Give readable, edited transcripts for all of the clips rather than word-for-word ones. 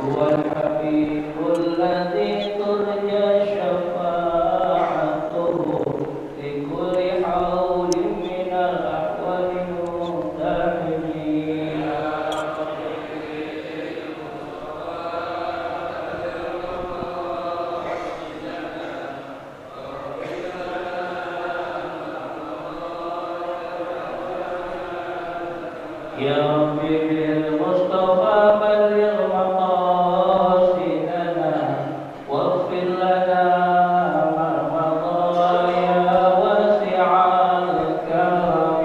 هو الحبيب الذي ترجى شفاعته في كل حول من الأحوال المنتهين. يا ربي بالمصطفى بلغ مقاصدنا واغفر لنا ما مضى يا واسع الكرم.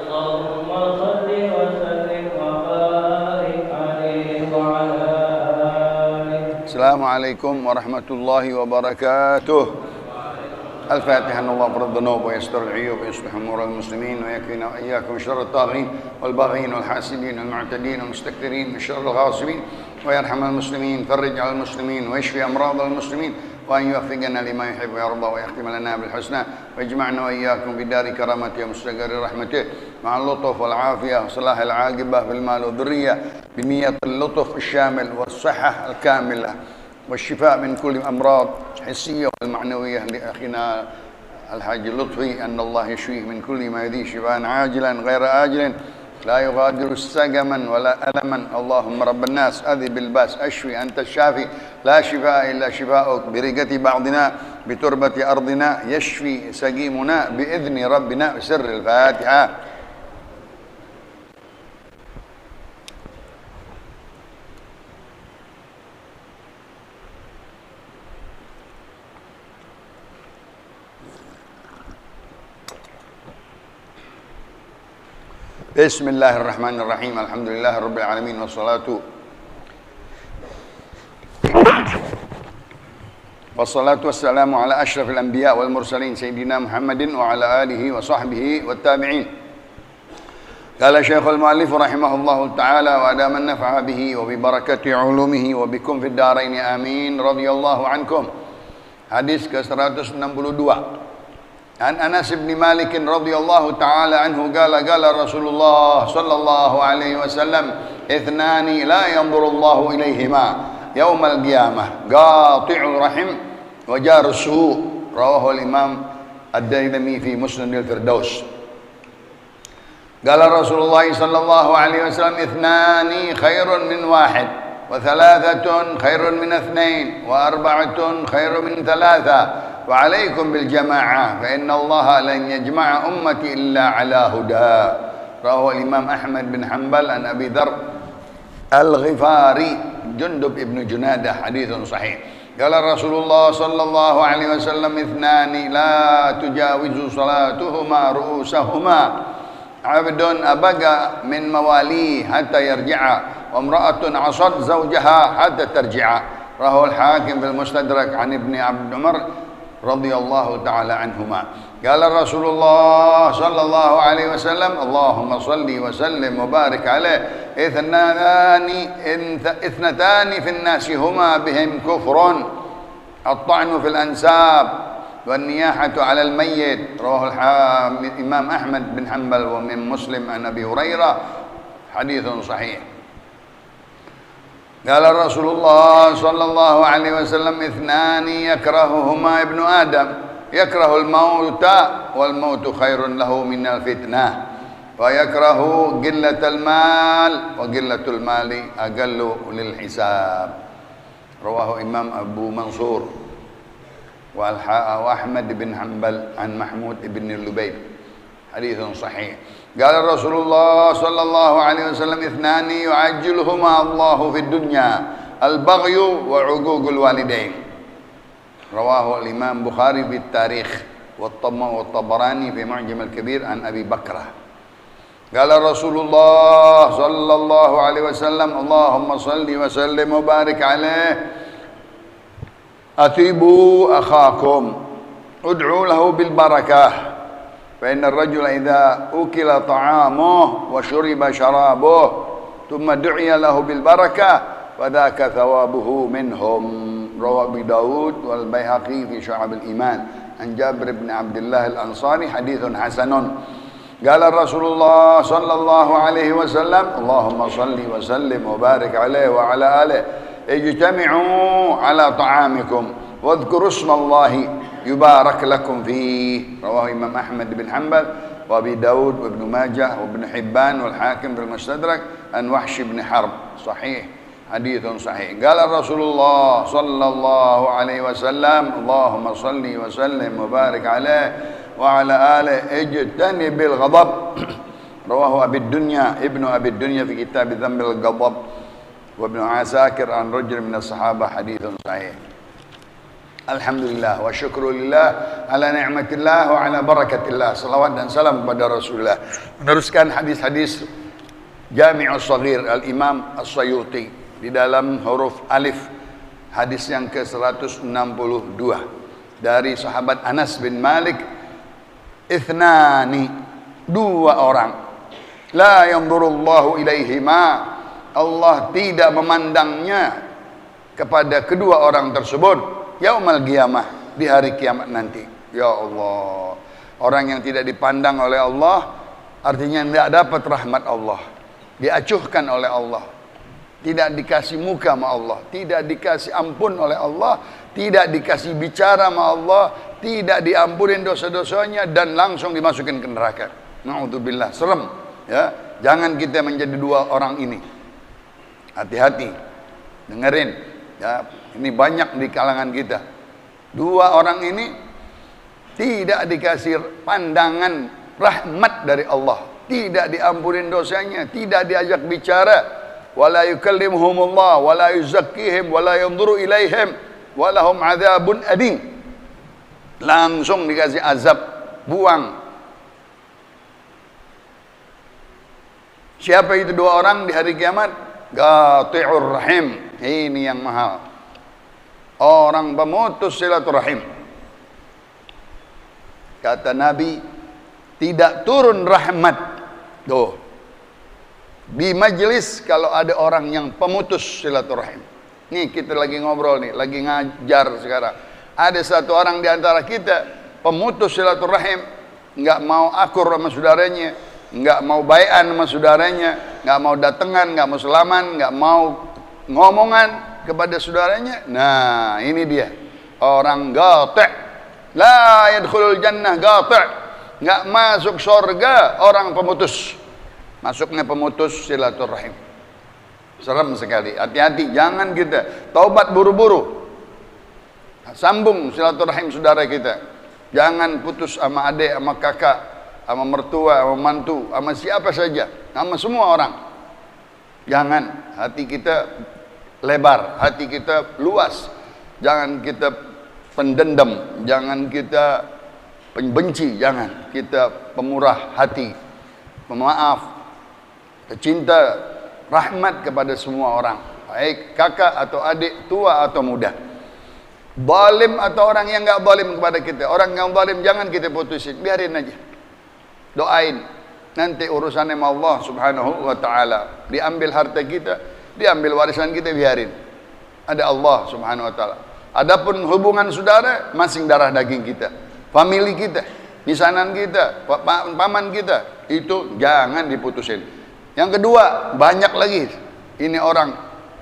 اللهم صل وسلم وبارك عليه وعلى آله. السلام عليكم ورحمة الله وبركاته. الفاتحة. أن الله يغفر الذنوب ويستر العيوب ويصلح أمور المسلمين ويكفينا وإياكم شر الطاغين والباغين والحاسدين والمعتدين والمستكبرين من شر الغاصبين، ويرحم المسلمين، فرج على المسلمين ويشفي أمراض المسلمين، وأن يوفقنا لما يحب ويرضى ويختم لنا بالحسنى، ويجمعنا وإياكم بدار كرامته ومستقر رحمته مع اللطف والعافية وصلاح العاقبة في المال والذرية بنية اللطف الشامل والصحة الكاملة والشفاء من كل أمراض حسية والمعنوية لأخينا الحاج لطفي، أن الله يشفيه من كل ما يؤذيه شفاء عاجلا غير آجل لا يغادر سقما ولا ألما. اللهم رب الناس أذهب الباس أشفي أنت الشافي لا شفاء إلا شفاءك، برقة بعضنا بتربة أرضنا يشفي سقيمنا بإذن ربنا. بسر الفاتحة. بسم الله الرحمن الرحيم. الحمد لله رب العالمين، والصلاة والسلام على أشرف الأنبياء والمرسلين سيدنا محمد وعلى آله وصحبه والتابعين. قال شيخ المؤلف رحمه الله تعالى وأدام النفع به وببركة علومه وبكم في الدارين آمين. رضي الله عنكم. Hadis ke-162. An Anas bin Malik radhiyallahu ta'ala anhu qala Rasulullah sallallahu alaihi wasallam ithnani la yanzuru Allahu ilaihima yaumal qiyamah qati'ur rahim wa jarus su'. Rawahu al-Imam Ad-Dailami fi Musnad al-Firdaus. Qala Rasulullah sallallahu alaihi wasallam ithnani khairun min wahid wa thalathatun khairun min ithnain wa arba'atun khairun min thalatha وعليكم بالجماعة فإن الله لن يجمع أمتي إلا على هدى. رواه الإمام أحمد بن حنبل عن أبي ذر الغفاري جندب ابن جنادة حديث صحيح. قال رسول الله صلى الله عليه وسلم اثنان لا تجاوز صلاتهما رؤوسهما عبد أبقى من مواليه حتى يرجع وامرأة عصت زوجها حتى ترجع. رواه الحاكم في المستدرك عن ابن عبد عمر رضي الله تعالى عنهما. قال رسول الله صلى الله عليه وسلم اللهم صل وسلم وبارك عليه اثنتان في الناس هما بهم كفر الطعن في الأنساب والنياحة على الميت. رواه الإمام أحمد بن حنبل ومن مسلم عن أبي هريرة حديث صحيح. قال رسول الله صلى الله عليه وسلم اثنان يكرههما ابن آدم يكره الموت والموت خير له من الفتنة ويكره قلة المال وقلة المال أقل للحساب. رواه إمام أبو منصور وأحمد بن حنبل عن محمود بن اللبيب حديث صحيح. قال رسول الله صلى الله عليه وسلم اثنان يعجلهما الله في الدنيا البغي وعقوق الوالدين. رواه الإمام بخاري في التاريخ والطبراني في معجم الكبير عن أبي بكرة. قال رسول الله صلى الله عليه وسلم اللهم صل وسلم وبارك عليه أثيبوا أخاكم ادعوا له بالبركة فإن الرجل إذا أكل طعامه وشرب شرابه ثم دعي له بالبركة فذاك ثوابه منهم. رواه أبي داود والبيهقي في شعب الإيمان عن جابر بن عبد الله الأنصاري حديث حسن. قال رسول الله صلى الله عليه وسلم اللهم صل وسلم وبارك عليه وعلى آله اجتمعوا على طعامكم واذكروا اسم الله يبارك لكم فيه. رواه إمام أحمد بن حنبل وأبي داود وابن ماجه وابن حبان والحاكم في المستدرك عن وحش بن حرب صحيح حديث صحيح. قال رسول الله صلى الله عليه وسلم اللهم صل وسلم وبارك عليه وعلى آله اجتنب الغضب. رواه أبي الدنيا ابن أبي الدنيا في كتاب ذم الغضب وابن عساكر عن رجل من الصحابة حديث صحيح. Alhamdulillah wa syukrulillah ala ni'matillah wa ala barakatillah. Salawat dan salam kepada Rasulullah. Meneruskan hadis-hadis Jami'us Shaghir Al-Imam As-Sayuti di dalam huruf alif, hadis yang ke-162 dari sahabat Anas bin Malik, ithnani, dua orang, la yanzurullahu ilaihima, Allah tidak memandangnya kepada kedua orang tersebut yaumal qiyamah, di hari kiamat nanti. Ya Allah, orang yang tidak dipandang oleh Allah artinya tidak dapat rahmat Allah, diacuhkan oleh Allah, tidak dikasih muka sama Allah, tidak dikasih ampun oleh Allah, tidak dikasih bicara sama Allah, tidak diampunin dosa-dosanya, dan langsung dimasukin ke neraka. Na'udzubillah, serem ya. Jangan kita menjadi dua orang ini. Hati-hati, dengerin ya, ini banyak di kalangan kita. Dua orang ini tidak dikasih pandangan rahmat dari Allah, tidak diampunin dosanya, tidak diajak bicara, wala yukallimuhumullah wala yuzakkihim wala yanzuru ilaihim walahum adzabun adim. Langsung dikasih azab, buang. Siapa itu dua orang di hari kiamat? Qati'ur rahim. Ini yang mahal. Orang pemutus silaturahim. Kata Nabi, tidak turun rahmat tuh di majelis kalau ada orang yang pemutus silaturahim. Nih kita lagi ngobrol nih, lagi ngajar sekarang. Ada satu orang di antara kita pemutus silaturahim, nggak mau akur sama saudaranya, nggak mau bai'an sama saudaranya, nggak mau datangan, nggak mau salaman, nggak mau ngomongan kepada saudaranya. Nah, ini dia orang qati', la yadkhulul jannah qati', nggak masuk surga orang pemutus. Masuknya pemutus silaturahim. Serem sekali. Hati-hati, jangan kita taubat buru-buru. Sambung silaturahim saudara kita. Jangan putus sama adik, sama kakak, sama mertua, sama mantu, sama siapa saja, sama semua orang. Jangan. Hati kita lebar, hati kita luas. Jangan kita pendendam, jangan kita pembenci, jangan. Kita pemurah hati, pemaaf, pecinta rahmat kepada semua orang, baik kakak atau adik, tua atau muda. Zalim atau orang yang enggak zalim kepada kita, orang yang zalim jangan kita putusin, biarin aja. Doain. Nanti urusannya sama Allah Subhanahu wa taala. Diambil harta kita, diambil warisan kita, biarin. Ada Allah Subhanahu wa taala. Adapun hubungan saudara, masing darah daging kita, famili kita, misanan kita, paman kita, itu jangan diputusin. Yang kedua, banyak lagi. Ini orang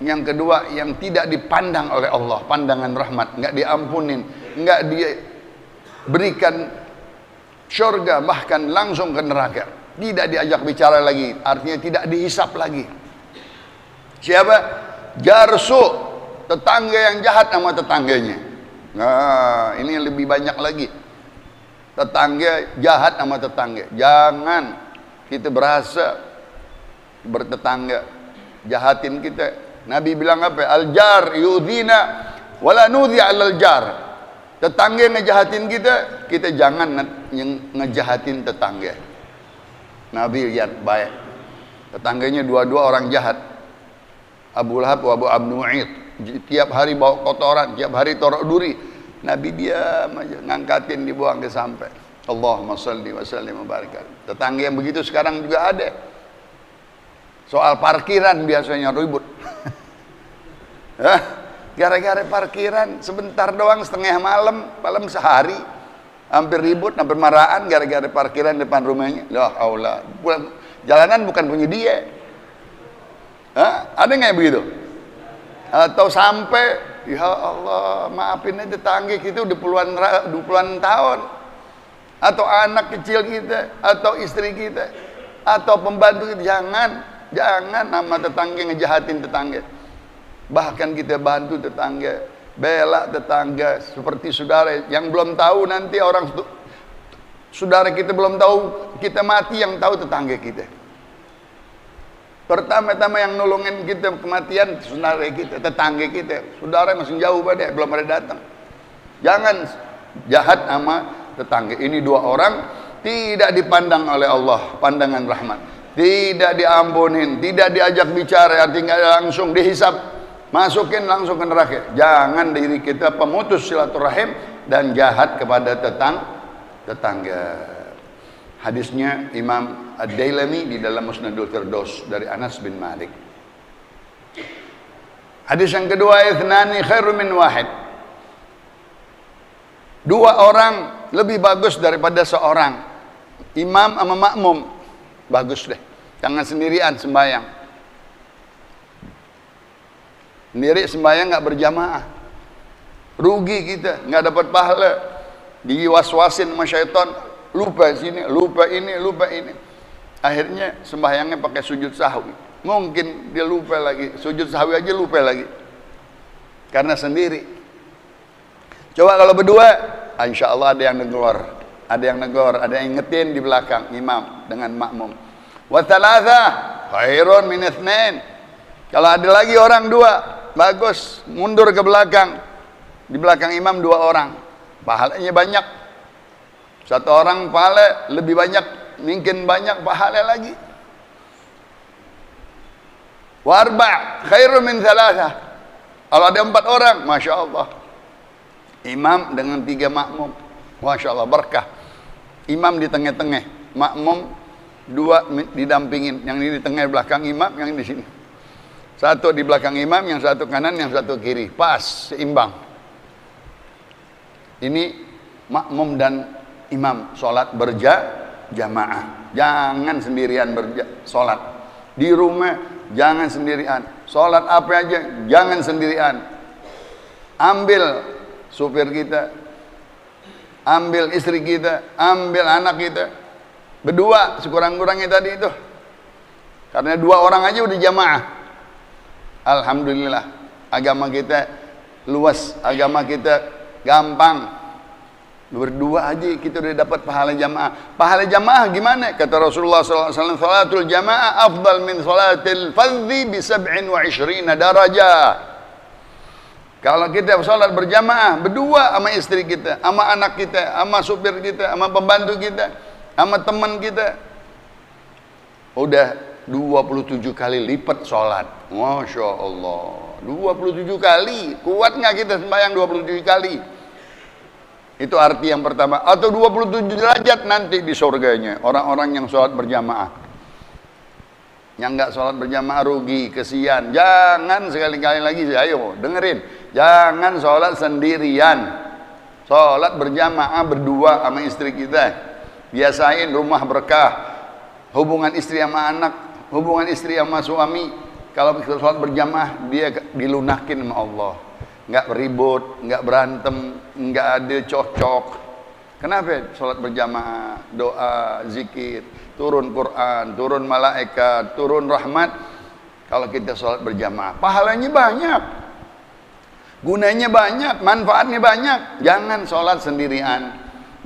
yang kedua yang tidak dipandang oleh Allah, pandangan rahmat, enggak diampunin, enggak diberikan syurga, bahkan langsung ke neraka. Tidak diajak bicara lagi, artinya tidak dihisap lagi. Siapa? Jarsu, tetangga yang jahat sama tetangganya. Nah, ini lebih banyak lagi. Tetangga jahat sama tetangga. Jangan kita berasa bertetangga jahatin kita. Nabi bilang apa? Al-jar yudhina wala nudhi alal jar. Tetangga ngejahatin kita, kita jangan ngejahatin tetangga. Nabi lihat baik. Tetangganya dua-dua orang jahat. Abu Lahab wa Abu Mu'id. Tiap hari bawa kotoran, tiap hari torok duri. Nabi diam aja, ngangkatin, dibuang ke sampai. Allahumma salli wa sallim wa barik. Tetangga yang begitu sekarang juga ada. Soal parkiran biasanya ribut. Gara-gara parkiran sebentar doang, setengah malam sehari, hampir ribut, hampir marahan gara-gara parkiran depan rumahnya. La haula. Jalanan bukan punya dia. Ada nggak yang begitu? Atau sampai, ya Allah, maafin aja tetangga kita udah puluhan tahun, atau anak kecil kita, atau istri kita, atau pembantu kita. Jangan nama tetangga ngejahatin tetangga. Bahkan kita bantu tetangga, bela tetangga seperti saudara yang belum tahu, nanti orang saudara kita belum tahu kita mati, yang tahu tetangga kita. Pertama-tama yang nolongin kita kematian saudara kita, tetangga kita. Saudara masih jauh pada, belum ada datang. Jangan jahat sama tetangga. Ini dua orang tidak dipandang oleh Allah pandangan rahmat, tidak diampunin, tidak diajak bicara, artinya langsung dihisap, masukin langsung ke neraka. Jangan diri kita pemutus silaturahim dan jahat kepada tetangga. Hadisnya Imam Ad-Dailami di dalam Musnadul Firdaus dari Anas bin Malik. Hadis yang kedua, ithnani khairu min wahid. Dua orang lebih bagus daripada seorang. Imam sama makmum bagus deh. Jangan sendirian sembahyang. Sendiri sembahyang nggak berjamaah, rugi kita, nggak dapat pahala, diwaswasin sama syaitan, lupa sini, lupa ini, lupa ini. Akhirnya sembahyangnya pakai sujud sahwi. Mungkin dia lupa lagi, sujud sahwi aja lupa lagi, karena sendiri. Coba kalau berdua, insya Allah ada yang negor, ada yang ingetin di belakang imam dengan makmum. Wa thalatha khairun min itsnain. Kalau ada lagi orang dua, bagus, mundur ke belakang. Di belakang imam dua orang, pahalanya banyak. Satu orang pahala lebih banyak, mungkin banyak pahala lagi. Warba' khairu min thalatha. Kalau ada 4 orang, masya Allah. Imam dengan 3 makmum, masya Allah, berkah. Imam di tengah-tengah, makmum 2 didampingin. Yang ini di tengah belakang imam, yang di sini. Satu di belakang imam, yang satu kanan, yang satu kiri. Pas, seimbang. Ini makmum dan imam sholat berjamaah. Jangan sendirian sholat. Di rumah jangan sendirian. Sholat apa aja jangan sendirian. Ambil supir kita, ambil istri kita, ambil anak kita, berdua sekurang-kurangnya tadi itu. Karena 2 orang aja udah jamaah. Alhamdulillah, agama kita luas, agama kita gampang. Berdua aja kita udah dapat pahala jamaah. Pahala jamaah gimana? Kata Rasulullah SAW, salatul jamaah afdal min salatil fardhi bi 27 darajah. Kalau kita sholat berjamaah, berdua sama istri kita, sama anak kita, sama supir kita, sama pembantu kita, sama teman kita, udah 27 kali lipat sholat. Masya Allah, 27 kali. Kuat nggak kita sembahyang 27 kali? Itu arti yang pertama. Atau 27 derajat nanti di surganya orang-orang yang sholat berjamaah. Yang nggak sholat berjamaah rugi, kesian. Jangan sekali-kali lagi, ayo dengerin, jangan sholat sendirian. Sholat berjamaah berdua sama istri kita. Biasain rumah berkah. Hubungan istri sama anak, hubungan istri sama suami, kalau kita sholat berjamaah, dia dilunakin sama Allah. Nggak ribut, nggak berantem, nggak ada cocok. Kenapa? Sholat berjamaah, doa, zikir, turun Quran, turun malaikat, turun rahmat. Kalau kita sholat berjamaah, pahalanya banyak, gunanya banyak, manfaatnya banyak. Jangan sholat sendirian,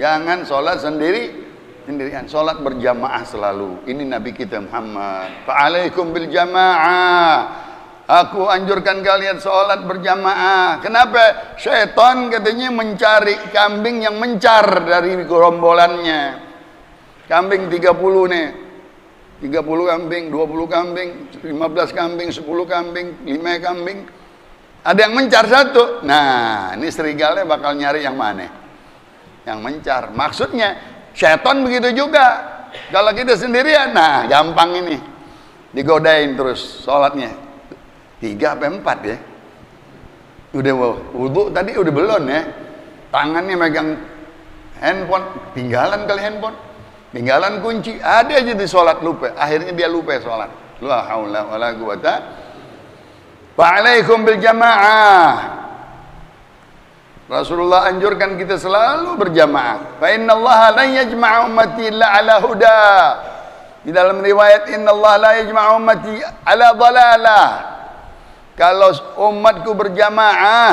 jangan sholat sendirian, sholat berjamaah selalu. Ini Nabi kita Muhammad. Fa'alaikum bil jamaah. Aku anjurkan kalian sholat berjamaah. Kenapa? Syaitan katanya mencari kambing yang mencar dari gerombolannya. Kambing 30 nih, 30 kambing, 20 kambing, 15 kambing, 10 kambing, 5 kambing. Ada yang mencar satu. Nah, ini serigala bakal nyari yang mana? Yang mencar. Maksudnya syaitan begitu juga. Kalau kita sendirian, nah gampang ini, digodain terus sholatnya. 3 sampai 4 ya. Udah wudu tadi udah belum ya. Tangannya megang handphone, tinggalan kali handphone. Tinggalan kunci, ada aja di sholat lupa. Akhirnya dia lupa sholat. La haula wala quwata. Fa'alaikum bil jamaah. Rasulullah anjurkan kita selalu berjamaah. Fa innallaha la yajma'u ummati illa ala huda. Di dalam riwayat innallaha la yajma'u ummati ala dhalalah. Kalau umatku berjamaah,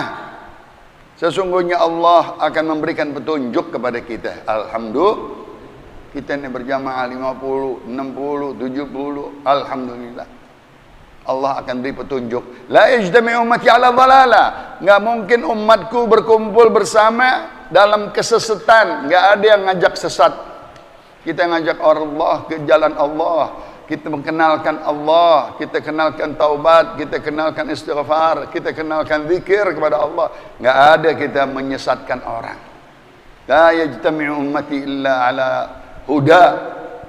sesungguhnya Allah akan memberikan petunjuk kepada kita. Alhamdulillah. Kita ini berjamaah 50, 60, 70. Alhamdulillah. Allah akan beri petunjuk. La yajtami ummati ala dhalalah. Enggak mungkin umatku berkumpul bersama dalam kesesatan. Enggak ada yang ngajak sesat. Kita ngajak Allah ke jalan Allah. Kita mengenalkan Allah, kita kenalkan taubat, kita kenalkan istighfar, kita kenalkan zikir kepada Allah. Enggak ada kita menyesatkan orang. La yajtami ummati illa ala huda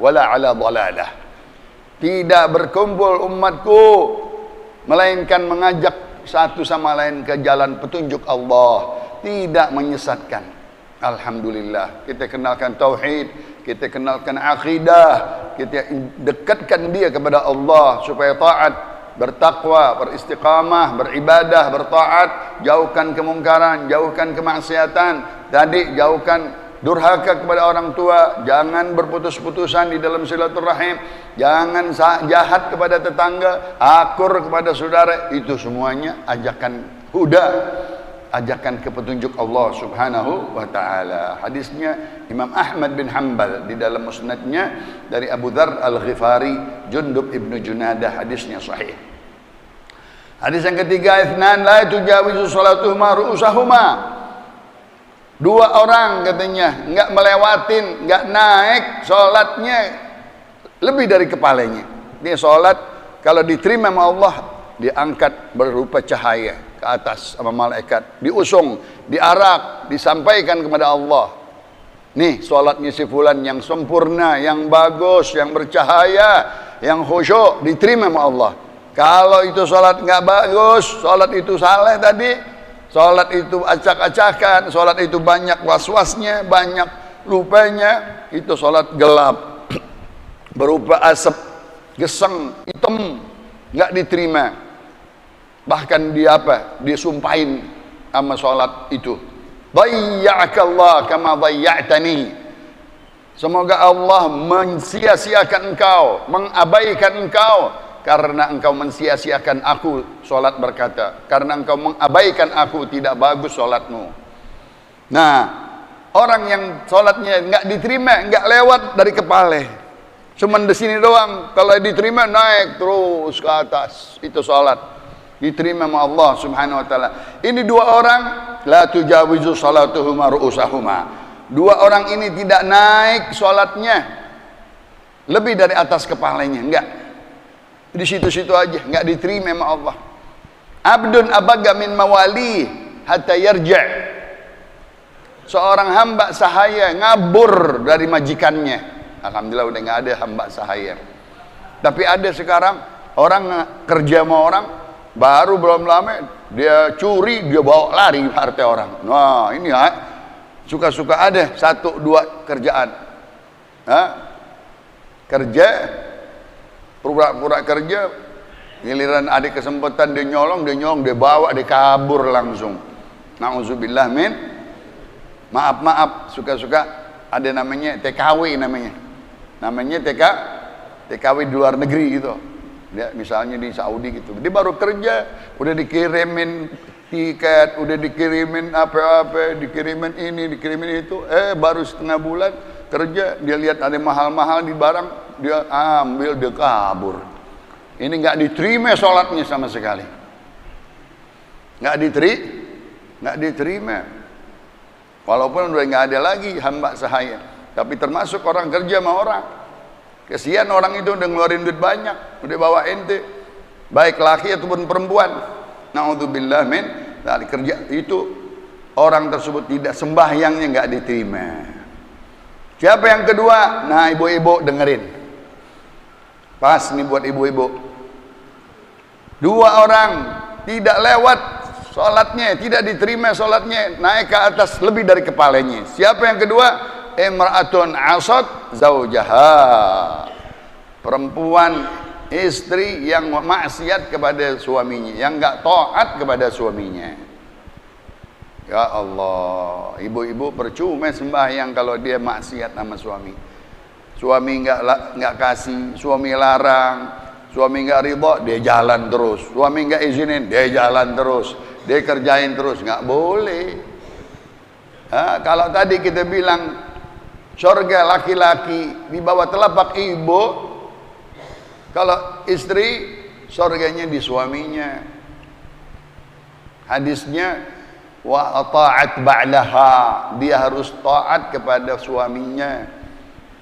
wala ala dhalalah. Tidak berkumpul umatku melainkan mengajak satu sama lain ke jalan petunjuk Allah, tidak menyesatkan. Alhamdulillah, kita kenalkan tauhid, kita kenalkan akidah, kita dekatkan dia kepada Allah supaya taat, bertakwa, beristiqamah, beribadah, bertaat, jauhkan kemungkaran, jauhkan kemaksiatan, tadi jauhkan durhaka kepada orang tua, jangan berputus-putusan di dalam silaturahim, jangan jahat kepada tetangga, akur kepada saudara. Itu semuanya ajakan huda, ajakan ke petunjuk Allah subhanahu wa ta'ala. Hadisnya Imam Ahmad bin Hanbal di dalam musnadnya dari Abu Dzar Al-Ghifari, Jundub ibnu Junadah, hadisnya sahih. Hadis yang ketiga, itsnan la tujawizu salatuhuma ru'usahuma. Dua orang katanya enggak melewatin, enggak naik sholatnya lebih dari kepalanya. Ini sholat kalau diterima sama Allah, diangkat berupa cahaya ke atas sama malaikat, diusung, diarak, disampaikan kepada Allah. Nih sholatnya si fulan yang sempurna, yang bagus, yang bercahaya, yang khusyuk, diterima sama Allah. Kalau itu sholat enggak bagus, sholat itu salah tadi, sholat itu acak-acakan, sholat itu banyak was-wasnya, banyak lupanya, itu sholat gelap, berupa asap, geseng, hitam, nggak diterima. Bahkan dia apa? Disumpahin sama sholat itu. Dayya'akallah kama dayya'tani. Semoga Allah mensia-siakan engkau, mengabaikan engkau, karena engkau mensia-siakan aku, sholat berkata, karena engkau mengabaikan aku, tidak bagus sholatmu. Nah, orang yang sholatnya enggak diterima, enggak lewat dari kepala, cuman di sini doang. Kalau diterima naik terus ke atas, itu sholat diterima sama Allah subhanahu wa ta'ala. Ini dua orang, la tujawizu salatuhuma ru'usahuma. Dua orang ini tidak naik sholatnya lebih dari atas kepalanya, enggak. Di situ-situ aja, enggak diterima sama Allah. Abdun abaga min mawali hatta yarja'. Seorang hamba sahaya ngabur dari majikannya. Alhamdulillah udah enggak ada hamba sahaya. Tapi ada sekarang orang kerja sama orang, baru belum lama dia curi, dia bawa lari harta orang. Nah, ini ya, suka-suka ada satu dua kerjaan. Kerja, pura-pura kerja, giliran ada kesempatan dia nyolong, dia bawa, dia kabur langsung. Nauzubillah min. Maaf, suka-suka ada namanya TKW namanya TKW di luar negeri gitu. Dia misalnya di Saudi gitu. Dia baru kerja, udah dikirimin tiket, udah dikirimin apa-apa, dikirimin ini, dikirimin itu. Baru setengah bulan kerja, dia lihat ada mahal-mahal di barang, dia ambil, dia kabur. Ini nggak diterima sholatnya sama sekali, nggak diterima. Walaupun udah nggak ada lagi hamba sahaya, tapi termasuk orang kerja sama orang. Kesian orang itu udah ngeluarin duit banyak, udah bawa ente, baik laki ataupun perempuan. Naudzubillah min dari kerja itu, orang tersebut tidak sembahyangnya nggak diterima. Siapa yang kedua? Nah, ibu-ibu dengerin. Pas nih buat ibu-ibu. Dua orang tidak lewat Salatnya tidak diterima, salatnya naik ke atas lebih dari kepalanya. Siapa yang kedua? Imra'atun asad zaujaha. Perempuan, istri yang maksiat kepada suaminya, yang enggak taat kepada suaminya. Ya Allah, ibu-ibu percuma sembahyang kalau dia maksiat sama suami. Suami enggak kasih, suami larang, suami enggak ridha, dia jalan terus. Suami enggak izinin, dia jalan terus. Dia kerjain terus, enggak boleh. Kalau tadi kita bilang surga laki-laki di bawah telapak ibu, kalau istri surganya di suaminya. Hadisnya wa ata'at ba'laha, dia harus taat kepada suaminya,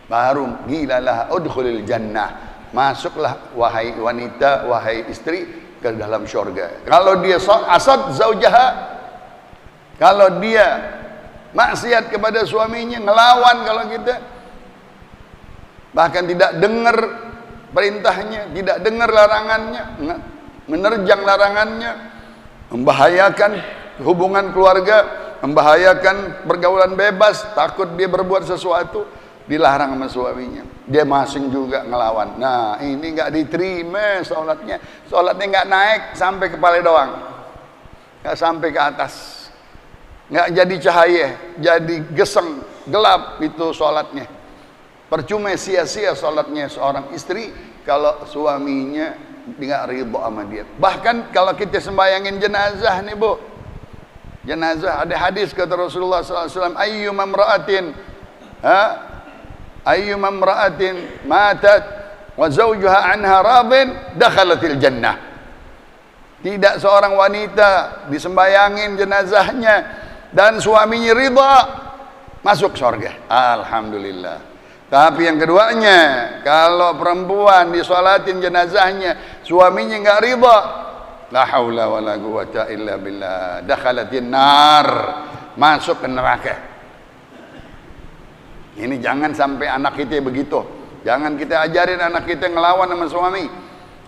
baru gilalah udkhulil jannah, masuklah wahai wanita, wahai istri ke dalam syurga. Kalau dia asad zaujaha, kalau dia maksiat kepada suaminya, ngelawan kalau kita, bahkan tidak dengar perintahnya, tidak dengar larangannya, menerjang larangannya, membahayakan hubungan keluarga, membahayakan pergaulan bebas, takut dia berbuat sesuatu, dilarang sama suaminya, dia masing juga ngelawan. Nah, ini enggak diterima salatnya. Salatnya enggak naik sampai kepala doang, enggak sampai ke atas, enggak jadi cahaya, jadi geseng, gelap itu salatnya. Percuma, sia-sia salatnya seorang istri kalau suaminya enggak ridha sama dia. Bahkan kalau kita sembayangin jenazah nih Bu, jenazah, ada hadis kata Rasulullah SAW, ayyuma imra'atin ayyuma imra'atin matat wa zawjuha anha radin dakhalatil jannah. Tidak seorang wanita disembayangin jenazahnya dan suaminya ridha, masuk surga. Alhamdulillah. Tapi yang keduanya, kalau perempuan disolatin jenazahnya suaminya enggak ridha, la haula wala quwata illa billah, dakhalatin nar, masuk ke neraka. Ini jangan sampai anak kita begitu. Jangan kita ajarin anak kita ngelawan sama suami.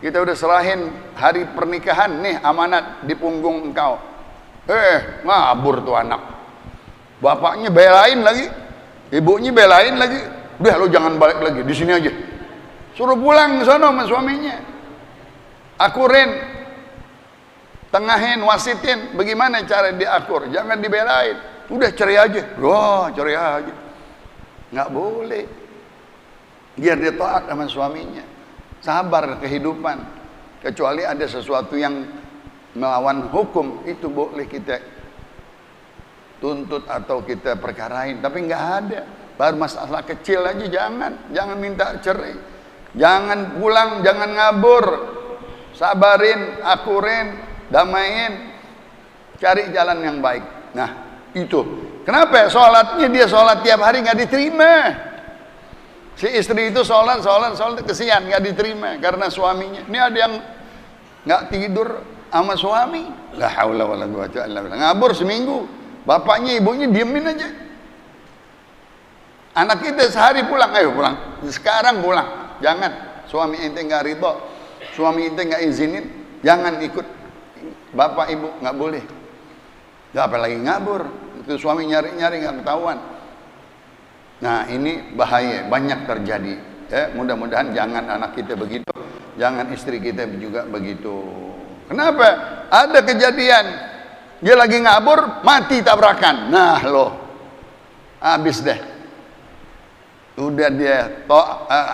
Kita udah serahin hari pernikahan, nih amanat di punggung engkau. Ngabur tuh anak. Bapaknya belain lagi, ibunya belain lagi. Udah lo jangan balik lagi, di sini aja. Suruh pulang ke sana sama suaminya. Akurin, tengahin, wasitin, bagaimana cara diakur. Jangan dibelain. Udah cerai aja. Wah, cerai aja. Nggak boleh. Biar dia taat sama suaminya. Sabar kehidupan. Kecuali ada sesuatu yang melawan hukum, itu boleh kita tuntut atau kita perkarain. Tapi nggak ada. Baru masalah kecil aja jangan minta cerai. Jangan pulang, jangan ngabur. Sabarin, akurin, damain, cari jalan yang baik. Nah, itu. Kenapa? Sholatnya dia sholat tiap hari nggak diterima. Si istri itu sholat kesian nggak diterima karena suaminya. Ini ada yang nggak tidur sama suami. La haula wala quwata illa billah. Ngabur seminggu. Bapaknya, ibunya diemin aja. Anak kita sehari pulang, ayo pulang. Sekarang pulang. Jangan. Suami ente nggak ridho, suami ente nggak izinin, jangan ikut. Bapak ibu nggak boleh. Ya, apalagi ngabur. Itu suami nyari-nyari nggak ketahuan. Nah, ini bahaya, banyak terjadi. Mudah-mudahan jangan anak kita begitu, jangan istri kita juga begitu. Kenapa? Ada kejadian dia lagi ngabur, mati tabrakan. Nah loh, habis deh. Udah dia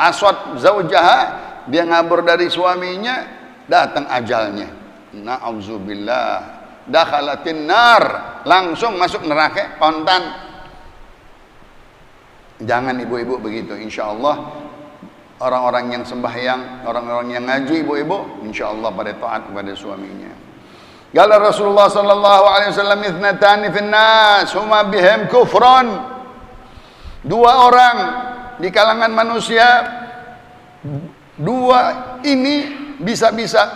aswad zaujaha, dia ngabur dari suaminya, datang ajalnya. Na'udzubillah, dakhalatin nar, langsung masuk neraka kontan. Jangan ibu-ibu begitu. Insyaallah orang-orang yang sembahyang, orang-orang yang ngaji, ibu-ibu, insyaallah pada taat kepada suaminya. Qala Rasulullah sallallahu alaihi wasallam, ithnatani fin nas huma bihim kufrun. Dua orang di kalangan manusia, dua ini bisa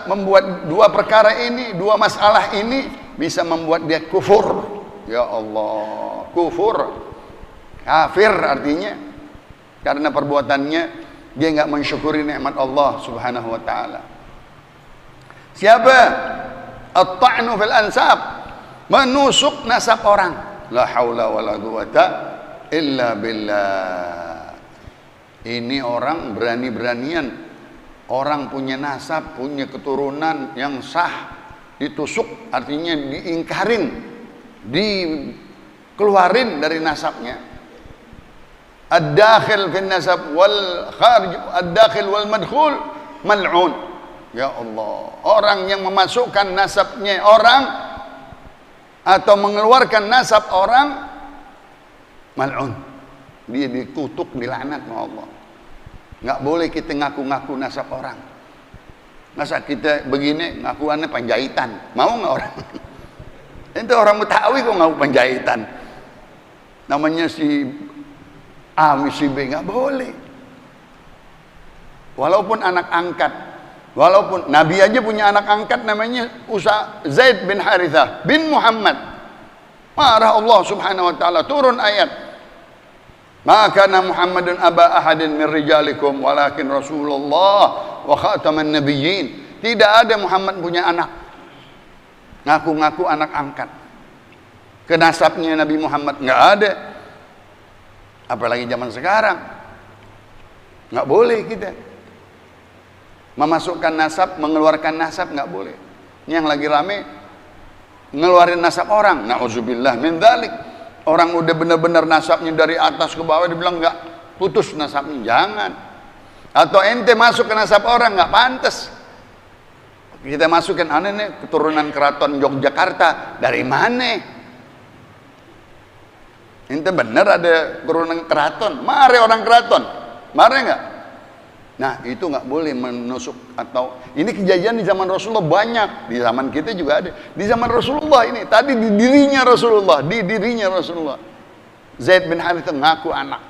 membuat, dua perkara ini, dua masalah ini bisa membuat dia kufur. Ya Allah, kufur, kafir artinya karena perbuatannya dia enggak mensyukuri nikmat Allah Subhanahu wa taala. Siapa? At-ta'nu fil ansab, menusuk nasab orang. La haula wala quwata illa billah. Ini orang berani-beranian, orang punya nasab, punya keturunan yang sah, ditusuk, artinya diingkarin, dikeluarin dari nasabnya. Ad-dakhil fin nasab wal kharij, ad-dakhil wal madkhul mal'un. Ya Allah, orang yang memasukkan nasabnya orang atau mengeluarkan nasab orang, mal'un. Dia dikutuk, dilaknat sama Allah. Nggak boleh kita ngaku-ngaku nasab orang. Masa kita begini ngakuannya Panjaitan, mau nggak orang? Itu orang Betawi kok ngaku Panjaitan. Namanya si A, si B, nggak boleh. Walaupun anak angkat, walaupun Nabi aja punya anak angkat namanya Zaid bin Harithah bin Muhammad. Marah Allah subhanahu wa ta'ala, turun ayat, ma kana Muhammadun aba ahadin min rijalikum walakin Rasulullah wa khataman nabiyyin. Tidak ada Muhammad punya anak ngaku-ngaku anak angkat. Kenasabnya Nabi Muhammad nggak ada. Apalagi zaman sekarang. Nggak boleh kita memasukkan nasab, mengeluarkan nasab, nggak boleh. Ini yang lagi rame ngeluarin nasab orang. Na'udzubillah min dzalik. Orang udah benar-benar nasabnya dari atas ke bawah, dibilang nggak putus nasabnya. Jangan. Atau ente masuk ke nasab orang, nggak pantas. Kita masukkan aneh nih keturunan keraton Yogyakarta, dari mana? Ente bener ada keturunan keraton, mare orang keraton, mare nggak? Nah itu nggak boleh menusuk. Atau ini kejadian di zaman Rasulullah banyak, di zaman kita juga ada. Di zaman Rasulullah ini, tadi di dirinya Rasulullah, Zaid bin Harithah ngaku anak,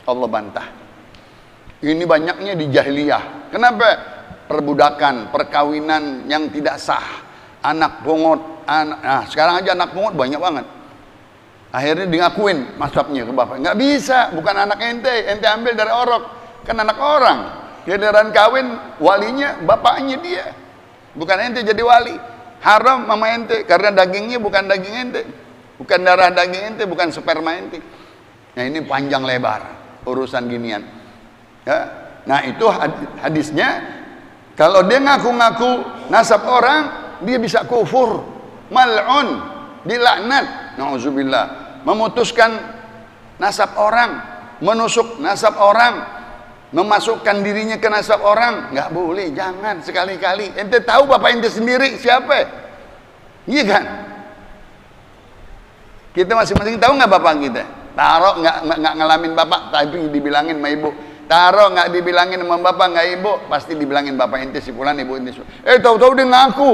Allah bantah. Ini banyaknya di jahiliyah. Kenapa? Perbudakan, perkawinan yang tidak sah, anak pungut, nah sekarang aja anak pungut banyak banget. Akhirnya ngakuin masabnya ke bapak. Nggak bisa, bukan anak ente ambil dari orok, kan anak orang. Giliran kawin walinya bapaknya dia, bukan ente jadi wali. Haram mama ente karena dagingnya bukan daging ente, bukan darah daging ente, bukan sperma ente. Nah ini panjang lebar urusan ginian ya. Nah itu hadisnya, kalau dia ngaku-ngaku nasab orang, dia bisa kufur, mal'un, dilaknat, na'udzubillah. Memutuskan nasab orang, menusuk nasab orang, memasukkan dirinya ke nasab orang, nggak boleh, jangan sekali-kali. Ente tahu bapak ente sendiri siapa? Iya kan? Kita masing-masing tahu nggak bapak kita? Taruh nggak ngalamin bapak, tapi dibilangin sama ibu. Taruh nggak dibilangin sama bapak, nggak ibu, pasti dibilangin bapak ente si fulan, ibu ente. Tahu-tahu dia ngaku,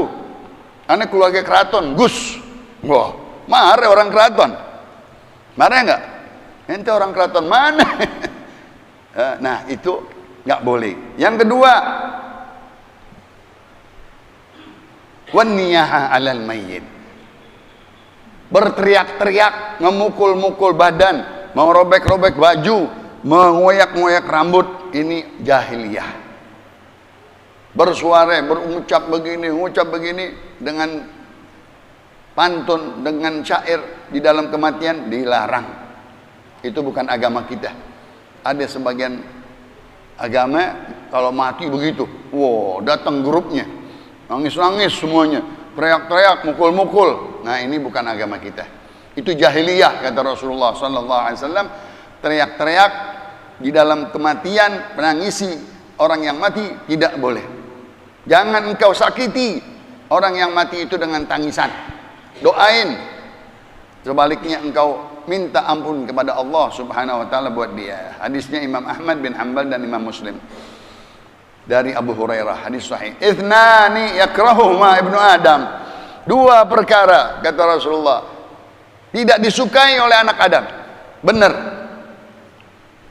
aneh keluarga keraton, Gus. Wah, marah orang keraton. Marah nggak? Ente orang keraton mana? Nah itu nggak boleh. Yang kedua, waniyaha alal mayyit, berteriak-teriak, ngemukul-mukul badan, mau robek-robek baju, mengoyak-ngoyak rambut, ini jahiliyah. Bersuara, berucap begini dengan pantun, dengan syair di dalam kematian dilarang. Itu bukan agama kita. Ada sebagian agama kalau mati begitu, wow, datang grupnya, nangis-nangis semuanya, teriak-teriak, mukul-mukul. Nah ini bukan agama kita. Itu jahiliyah kata Rasulullah SAW. Teriak-teriak di dalam kematian, menangisi orang yang mati tidak boleh. Jangan engkau sakiti orang yang mati itu dengan tangisan. Doain. Sebaliknya engkau minta ampun kepada Allah subhanahu wa ta'ala buat dia. Hadisnya Imam Ahmad bin Hanbal dan Imam Muslim. Dari Abu Hurairah, hadis sahih. Ithnani yakrahuhuma ibnu Adam. Dua perkara kata Rasulullah tidak disukai oleh anak Adam. Benar.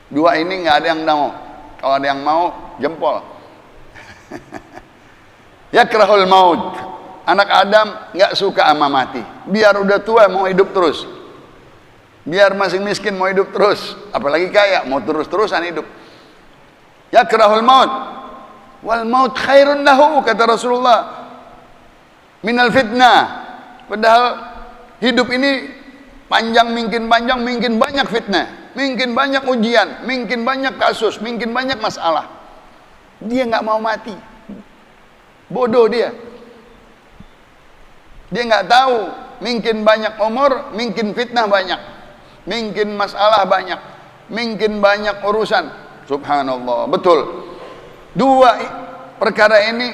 Dua ini nggak ada yang mau. Kalau ada yang mau, jempol. Yakrahul maut. Anak Adam nggak suka sama mati. Biar udah tua mau hidup terus. Biar masih miskin mau hidup terus. Apalagi kaya mau terus-terusan hidup. Yakrahul maut. Wal maut khairun lahu kata Rasulullah. Minal fitnah. Padahal hidup ini panjang, mungkin banyak fitnah, mungkin banyak ujian, mungkin banyak kasus, mungkin banyak masalah. Dia nggak mau mati. Bodoh dia. Dia nggak tahu, mungkin banyak umur, mungkin fitnah banyak, mungkin masalah banyak, mungkin banyak urusan. Subhanallah, betul. Dua perkara ini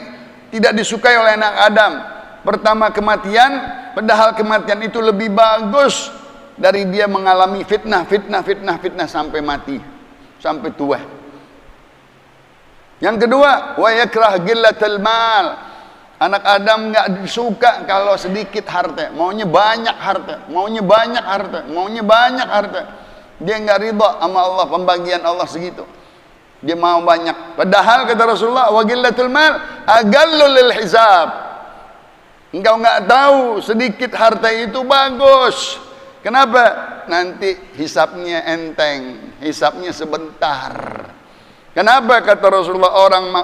tidak disukai oleh anak Adam. Pertama kematian, padahal kematian itu lebih bagus dari dia mengalami fitnah sampai mati, sampai tua. Yang kedua, wa yakrah gillatal mal. Anak Adam nggak suka kalau sedikit harta, maunya banyak harta, maunya banyak harta, maunya banyak harta. Dia nggak ridha sama Allah, pembagian Allah segitu. Dia mau banyak. Padahal kata Rasulullah, wa gillatul mal agallu lil hisab. Engkau nggak tahu sedikit harta itu bagus. Kenapa? Nanti hisapnya enteng, hisapnya sebentar. Kenapa kata Rasulullah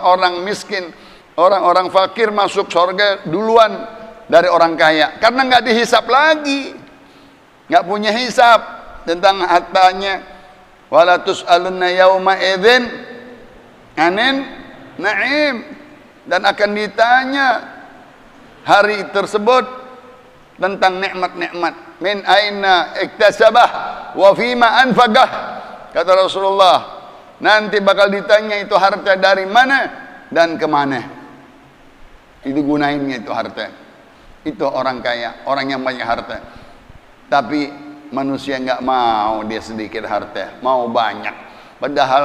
orang miskin, orang fakir masuk surga duluan dari orang kaya? Karena nggak dihisap lagi, nggak punya hisap tentang hartanya. Wala tus'alunna yauma idzin anin na'im, dan akan ditanya hari tersebut tentang nikmat-nikmat. Min aina iktasabah wa fima anfaqah, kata Rasulullah. Nanti bakal ditanya itu harta dari mana dan kemana digunainnya itu harta. Itu orang kaya, orang yang banyak harta. Tapi manusia nggak mau dia sedikit harta, mau banyak. Padahal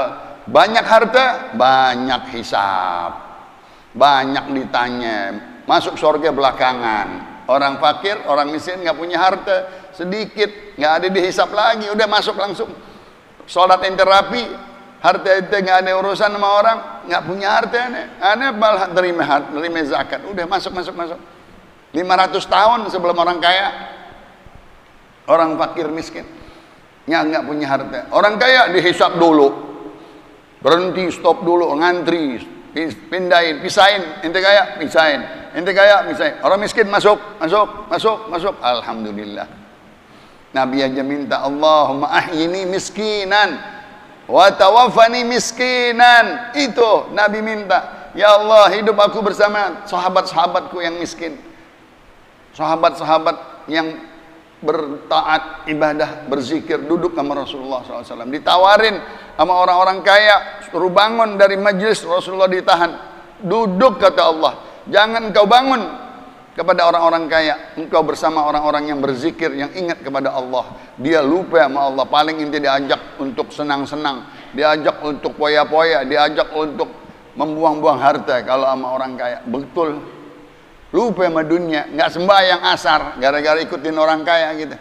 banyak harta, banyak hisab, banyak ditanya. Masuk surga belakangan. Orang fakir, orang miskin nggak punya harta, sedikit, nggak ada dihisap lagi, udah masuk langsung. Sholat yang terapi, harta itu nggak ada urusan sama orang, nggak punya harta, aneh malah terima zakat, udah masuk. 500 tahun sebelum orang kaya, orang fakir miskin, nggak punya harta. Orang kaya dihisap dulu, berhenti, stop dulu, ngantri, pindahin, pisahin, ente kaya, pisahin, ente kaya, pisahin. Orang miskin masuk. Alhamdulillah. Nabi aja minta, Allahumma ahyini miskinan wa tawaffani miskinan. Itu Nabi minta, ya Allah, hidup aku bersama sahabat-sahabatku yang miskin, sahabat-sahabat yang bertaat, ibadah, berzikir, duduk sama Rasulullah SAW. Ditawarin sama orang-orang kaya, suruh bangun dari majlis, Rasulullah ditahan. Duduk kata Allah, jangan engkau bangun kepada orang-orang kaya, engkau bersama orang-orang yang berzikir, yang ingat kepada Allah. Dia lupa sama Allah. Paling inti diajak untuk senang-senang, diajak untuk poya-poya, diajak untuk membuang-buang harta kalau sama orang kaya. Betul. Lupa sama dunia, nggak sembahyang asar gara-gara ikutin orang kaya gitu.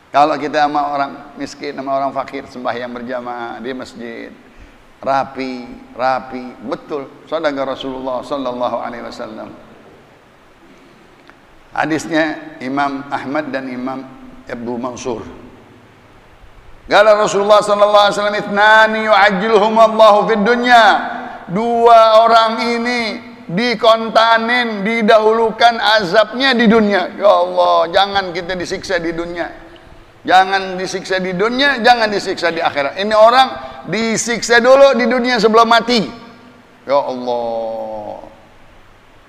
Kalau kita sama orang miskin, sama orang fakir, sembahyang berjamaah di masjid, rapi, betul. Sadaqah Rasulullah sallallahu alaihi wasallam. Hadisnya Imam Ahmad dan Imam Abu Mansur. Qala Rasulullah sallallahu alaihi wasallam, "Ithnani yu'ajjiluhum Allahu fid dunya." Dua orang ini dikontanin, didahulukan azabnya di dunia. Ya Allah, jangan kita disiksa di dunia. Jangan disiksa di dunia, jangan disiksa di akhirat. Ini orang disiksa dulu di dunia sebelum mati. Ya Allah,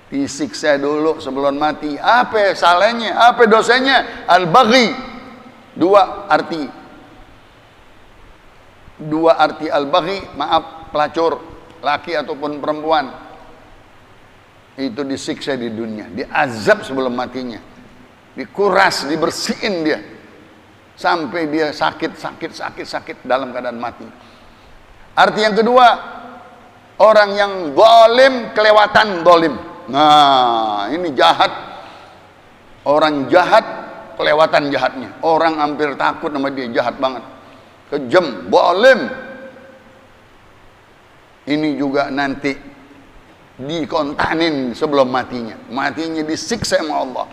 disiksa dulu sebelum mati. Apa salahnya? Apa dosanya? Al-baghi. Dua arti al-baghi, maaf, pelacur, laki ataupun perempuan. Itu disiksa di dunia, diazab sebelum matinya, dikuras, dibersihin dia sampai dia sakit dalam keadaan mati. Arti yang kedua, orang yang zalim kelewatan zalim. Nah, ini jahat. Orang jahat kelewatan jahatnya. Orang hampir takut sama dia, jahat banget, kejam, zalim. Ini juga nanti dikontanin sebelum matinya disiksa sama Allah,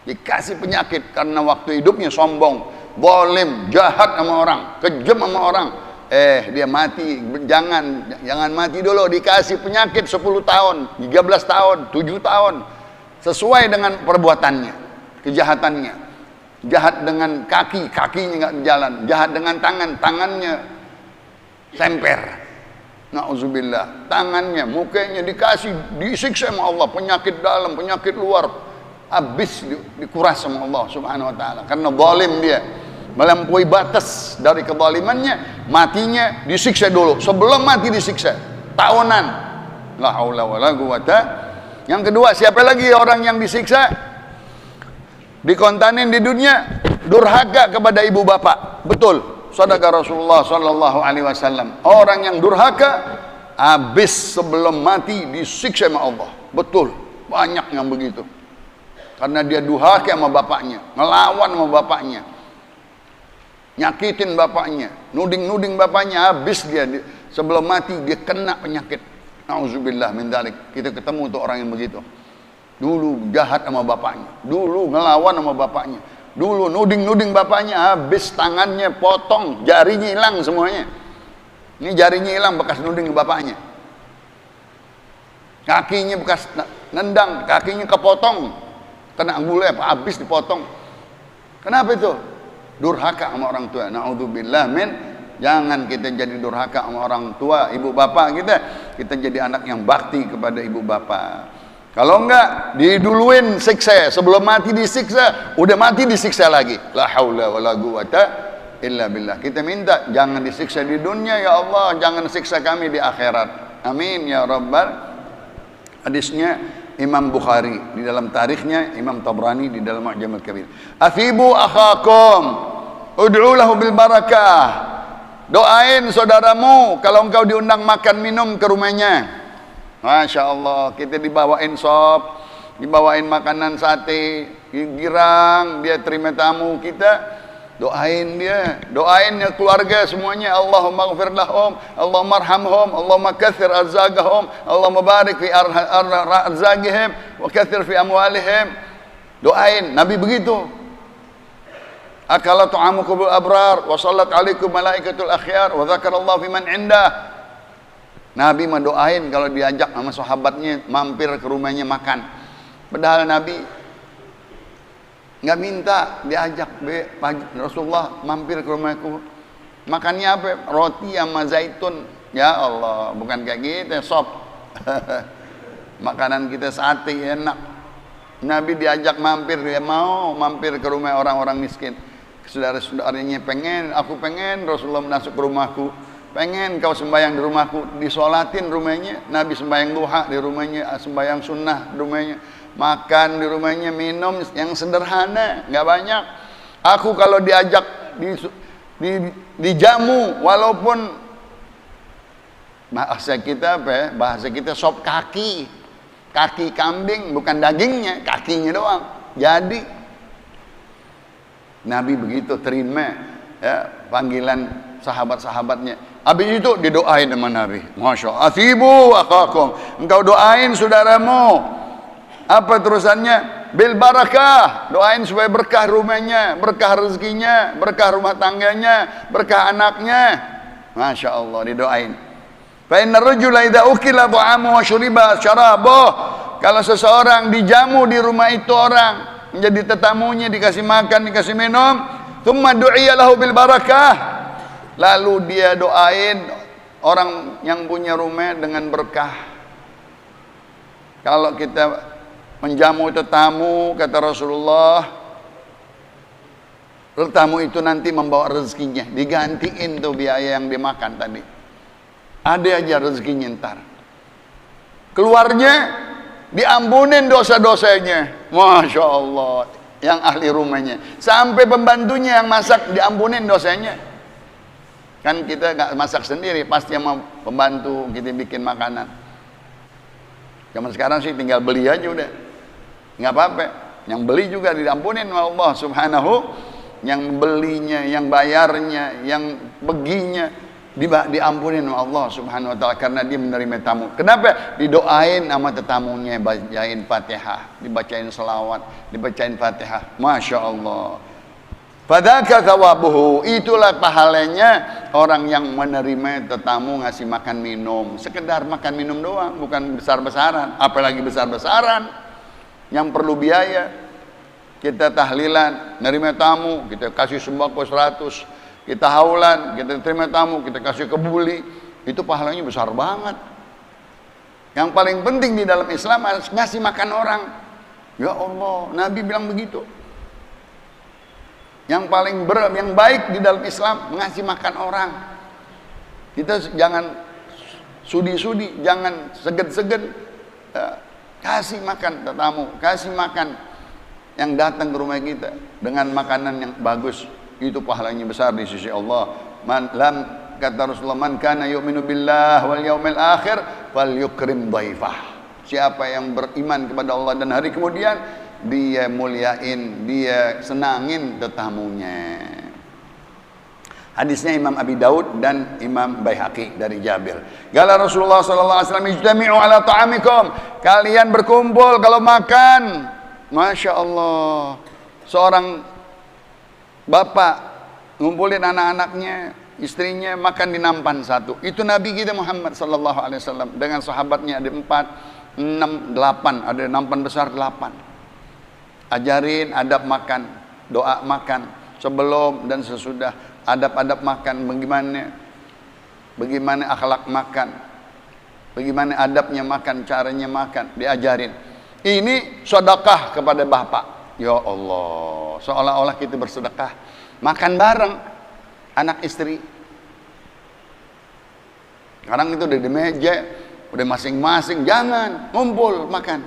dikasih penyakit karena waktu hidupnya sombong, zalim, jahat sama orang, kejam sama orang. Dia mati, jangan mati dulu, dikasih penyakit 10 tahun, 13 tahun, 7 tahun sesuai dengan perbuatannya. kejahatannya. Jahat dengan kaki, kakinya nggak jalan. Jahat dengan tangan, tangannya semper. Na'udzubillah. Tangannya, mukanya dikasih, disiksa sama Allah. Penyakit dalam, penyakit luar. Habis dikuras sama Allah subhanahu wa ta'ala. Karena zalim dia. Melampaui batas dari kezalimannya. Matinya disiksa dulu. Sebelum mati disiksa. Tahunan. La haula wa la quwata. Yang kedua, siapa lagi orang yang disiksa? Dikontanin di dunia, durhaka kepada ibu bapak. Betul, sadaqah Rasulullah sallallahu alaihi wasallam. Orang yang durhaka habis sebelum mati disiksa sama Allah. Betul, banyak yang begitu. Karena dia durhaka sama bapaknya, ngelawan sama bapaknya, nyakitin bapaknya, nuding bapaknya, habis dia sebelum mati dia kena penyakit. Nauzubillah min dzalik. Kita ketemu tuh orang yang begitu. Dulu jahat sama bapaknya, dulu ngelawan sama bapaknya, dulu nuding bapaknya, habis tangannya potong, jarinya hilang semuanya. Ini jarinya hilang bekas nuding bapaknya. Kakinya bekas nendang, kakinya kepotong, kena gule apa habis dipotong. Kenapa itu? Durhaka sama orang tua. Na'udzubillah min. Jangan kita jadi durhaka sama orang tua, ibu bapak kita jadi anak yang bakti kepada ibu bapak. Kalau enggak, diduluin siksa, sebelum mati disiksa, udah mati disiksa lagi. La haula wala quwata illa billah. Kita minta jangan disiksa di dunia ya Allah, jangan siksa kami di akhirat. Amin ya rabbal. Hadisnya Imam Bukhari di dalam tarikhnya, Imam Tabrani di dalam Mu'jam al-Kabir. Afibu akhakum, ud'u lahu bil barakah. Doain saudaramu kalau engkau diundang makan minum ke rumahnya. Masya Allah, kita dibawain sop, dibawain makanan sate, girang, dia terima tamu kita, doain dia, doain ya keluarga semuanya. Allahumma ghfir lahum, Allahumma arhamhum, Allahumma kathir arzaqahum, Allahumma barik fi arzaqihim, wa kathir fi amwalihim. Doain, Nabi begitu. Akala ta'amukum bil abrar, wa sallat alaikum malaikatul akhyar, wa dzakarallahu fiman indah. Nabi mendoain kalau diajak sama sahabatnya mampir ke rumahnya makan. Padahal Nabi nggak minta diajak, Rasulullah mampir ke rumahku. Makannya apa? Roti sama zaitun. Ya Allah, bukan kayak gitu, sop. Makanan kita sate enak. Nabi diajak mampir, dia mau mampir ke rumah orang-orang miskin. Saudara-saudaranya pengen, aku pengen Rasulullah masuk ke rumahku. Pengen kau sembahyang di rumahku, disolatin rumahnya. Nabi sembahyang duha di rumahnya, sembahyang sunnah di rumahnya, makan di rumahnya, minum yang sederhana, nggak banyak. Aku kalau diajak dijamu, walaupun bahasa kita apa ya? Bahasa kita sop kaki kambing, bukan dagingnya, kakinya doang. Jadi Nabi begitu terima ya panggilan sahabat-sahabatnya. Habis itu didoain sama Nabi. Masya Allah. Athibu akakum. Engkau doain saudaramu. Apa terusannya? Bil barakah. Doain supaya berkah rumahnya, berkah rezekinya, berkah rumah tangganya, berkah anaknya. Masya Allah, didoain. Fa inna rajula idza ukila ta'amu wa syuriba syarabuh. Kalau seseorang dijamu di rumah itu orang, menjadi tetamunya, dikasih makan, dikasih minum, thumma du'iya lahu bil barakah. Lalu dia doain orang yang punya rumah dengan berkah. Kalau kita menjamu tetamu, kata Rasulullah, tetamu itu nanti membawa rezekinya, digantiin tuh biaya yang dimakan tadi. Ada aja rezekinya ntar. Keluarnya diampunin dosa-dosanya. Masya Allah. Yang ahli rumahnya. Sampai pembantunya yang masak diampunin dosanya. Kan kita gak masak sendiri, pasti sama pembantu kita bikin makanan. Zaman sekarang sih tinggal beli aja udah, nggak apa-apa. Yang beli juga diampunin sama Allah subhanahu. Yang belinya, yang bayarnya, yang beginya diampunin sama Allah subhanahu wa ta'ala. Karena dia menerima tamu. Kenapa? Didoain sama tetamunya, bacain Fatihah, dibacain selawat, dibacain Fatihah. Masya Allah. Fadzaka thawabuhu, itulah pahalanya orang yang menerima tetamu, ngasih makan minum. Sekedar makan minum doang, bukan besar-besaran. Apalagi besar-besaran yang perlu biaya. kita tahlilan, nerima tamu, kita kasih sembako 100, kita haulan, kita terima tamu, kita kasih kebuli, itu pahalanya besar banget. Yang paling penting di dalam Islam harus ngasih makan orang. Ya Allah, Nabi bilang begitu. Yang yang baik di dalam Islam ngasih makan orang. Kita jangan sudi-sudi, jangan segen-segen, kasih makan tetamu, kasih makan yang datang ke rumah kita dengan makanan yang bagus, itu pahalanya besar di sisi Allah. Kata Rasulullah, man kana yu'minu billah wal yaumil akhir falyukrim dhaifah. Siapa yang beriman kepada Allah dan hari kemudian, dia muliain, dia senangin tetamunya. Hadisnya Imam Abi Daud dan Imam Baihaqi dari Jabir. Qala Rasulullah sallallahu alaihi wasallam, ijtami'u ala ta'amikum. Kalian berkumpul kalau makan. Masya Allah, seorang bapak ngumpulin anak-anaknya, istrinya makan di nampan satu. Itu Nabi kita Muhammad sallallahu alaihi wasallam dengan sahabatnya, ada 4, 6, 8, ada nampan besar 8. Ajarin adab makan, doa makan sebelum dan sesudah, adab-adab makan, bagaimana akhlak makan, bagaimana adabnya makan, caranya makan, diajarin. Ini sedekah kepada bapak. Ya Allah, seolah-olah kita bersedekah. Makan bareng anak istri. Sekarang itu udah di meja, udah masing-masing. Jangan ngumpul makan.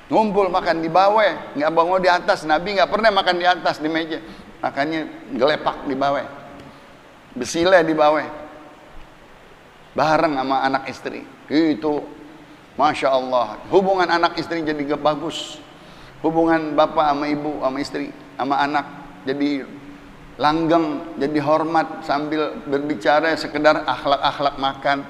Ngumpul makan di bawah, nggak bangun di atas. Nabi nggak pernah makan di atas di meja. Makannya gelepak di bawah, besile di bawah, bareng sama anak istri. Itu Masya Allah, hubungan anak istri jadi bagus. Hubungan bapak sama ibu, sama istri, sama anak jadi langgeng, jadi hormat sambil berbicara sekedar akhlak-akhlak makan,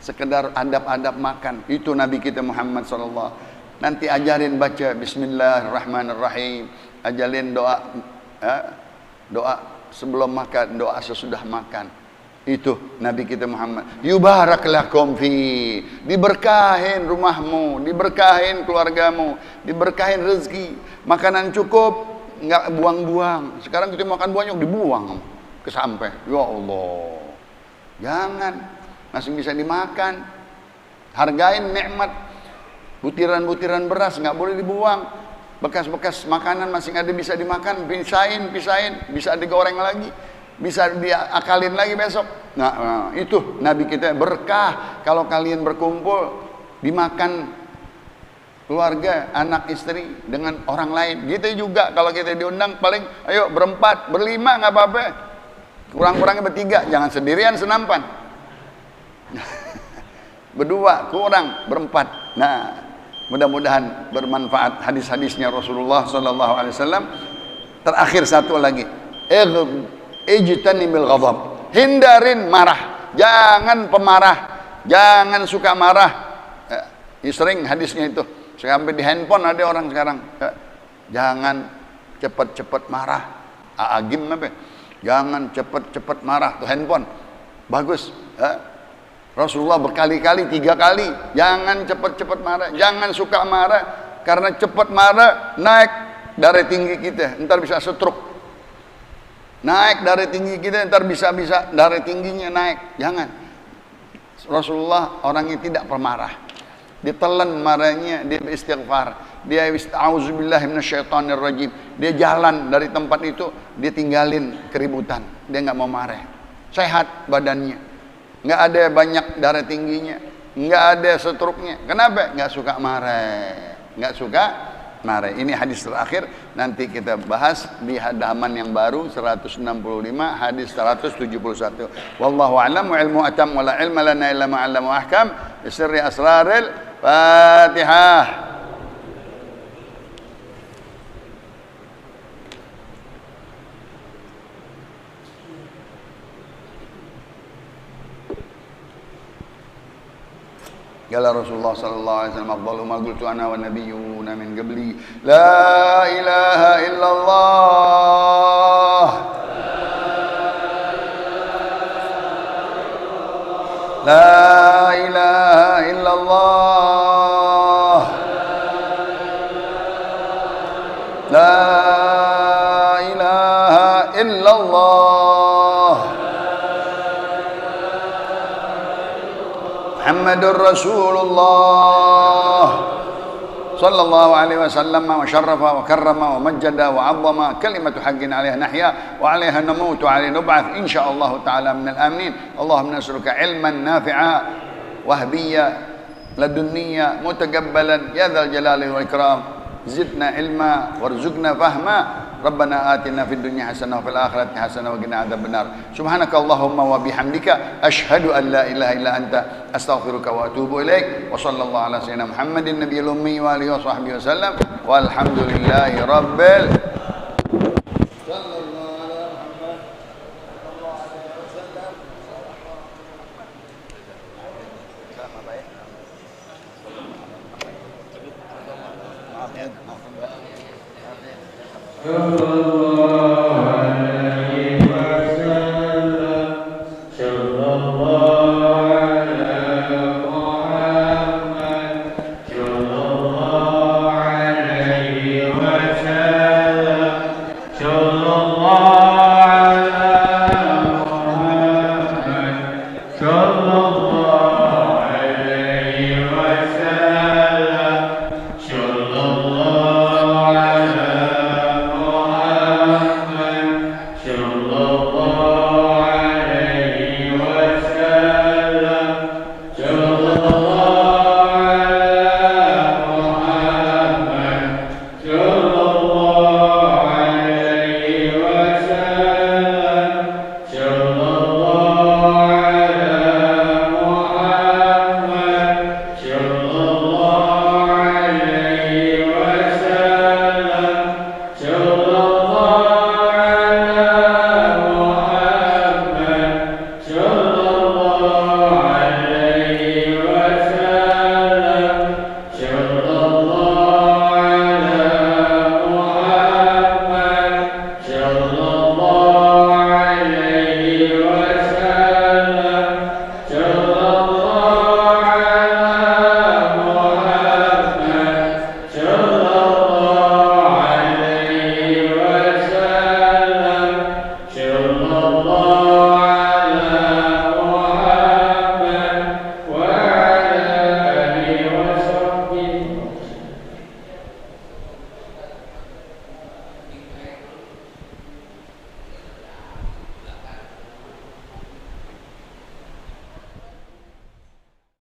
sekedar adab-adab makan. Itu Nabi kita Muhammad SAW. Nanti ajarin baca Bismillahirrahmanirrahim. Ajarin doa, doa sebelum makan, doa sesudah makan. Itu Nabi kita Muhammad. Yubarak lakum fi, diberkahin rumahmu, diberkahin keluargamu, diberkahin rezeki, makanan cukup, nggak buang-buang. Sekarang kita makan banyak dibuang ke sampai. Ya Allah, jangan, masih bisa dimakan. Hargain nikmat. Butiran-butiran beras nggak boleh dibuang. Bekas-bekas makanan masih ada bisa dimakan, pisahin, bisa digoreng lagi, bisa diakalin lagi besok. Nah, itu Nabi kita berkah kalau kalian berkumpul dimakan keluarga, anak istri dengan orang lain. Kita juga kalau kita diundang paling ayo berempat, berlima nggak apa-apa. Kurang-kurangnya bertiga, jangan sendirian senampan. Berdua kurang, berempat. Nah, mudah-mudahan bermanfaat hadis-hadisnya Rasulullah sallallahu alaihi wasallam. Terakhir satu lagi. Ijtanibil ghadab. Hindarin marah, jangan pemarah, jangan suka marah. Sering hadisnya itu. Sampai di handphone ada orang sekarang. Jangan cepat-cepat marah. Agim apa? Jangan cepat-cepat marah tuh handphone. Bagus. Rasulullah berkali-kali, 3 kali, jangan cepat-cepat marah, jangan suka marah, karena cepat marah naik darah tinggi kita, ntar bisa stroke. Naik darah tinggi kita, ntar bisa darah tingginya naik. Jangan. Rasulullah orangnya tidak pemarah. Dia telan marahnya, dia beristighfar, dia auzubillahi minasyaitonirrajim. Dia jalan dari tempat itu, dia tinggalin keributan. Dia nggak mau marah. Sehat badannya, nggak ada banyak darah tingginya, nggak ada stroke-nya. Kenapa? Nggak suka marah, nggak suka marah. Ini hadis terakhir, nanti kita bahas di halaman yang baru 165, hadis 171. Wallahu a'lam wa ilmu atam wa la ilma lana illa ma 'allama ahkam bi sirri asraril Fatihah. Qala Rasulullah sallallahu alaihi wasallam, afdalu ma qultu ana wan nabiyyuna min qabli, la ilaha illallah, la ilaha illallah, لا إله إلا الله محمد رسول الله صلى الله عليه وسلم وشرف وكرم ومجد وعظم كلمة حق عليها نحيا وعليها نموت وعليها نبعث إن شاء الله تعالى من الآمنين. اللهم نسألك علما نافعا وهبيا لدنيا متقبلا يا ذا الجلال والإكرام. زدنا علما وارزقنا فهما. ربنا آتنا في الدنيا حسنة وفي الآخرة حسنة وقنا عذاب النار. سبحانك اللهم وبحمدك أشهد أن لا إله إلا أنت أستغفرك وأتوب إليك. وصلى الله على سيدنا محمد النبي الأمي وآله وصحبه وسلم والحمد لله رب Ya Allah.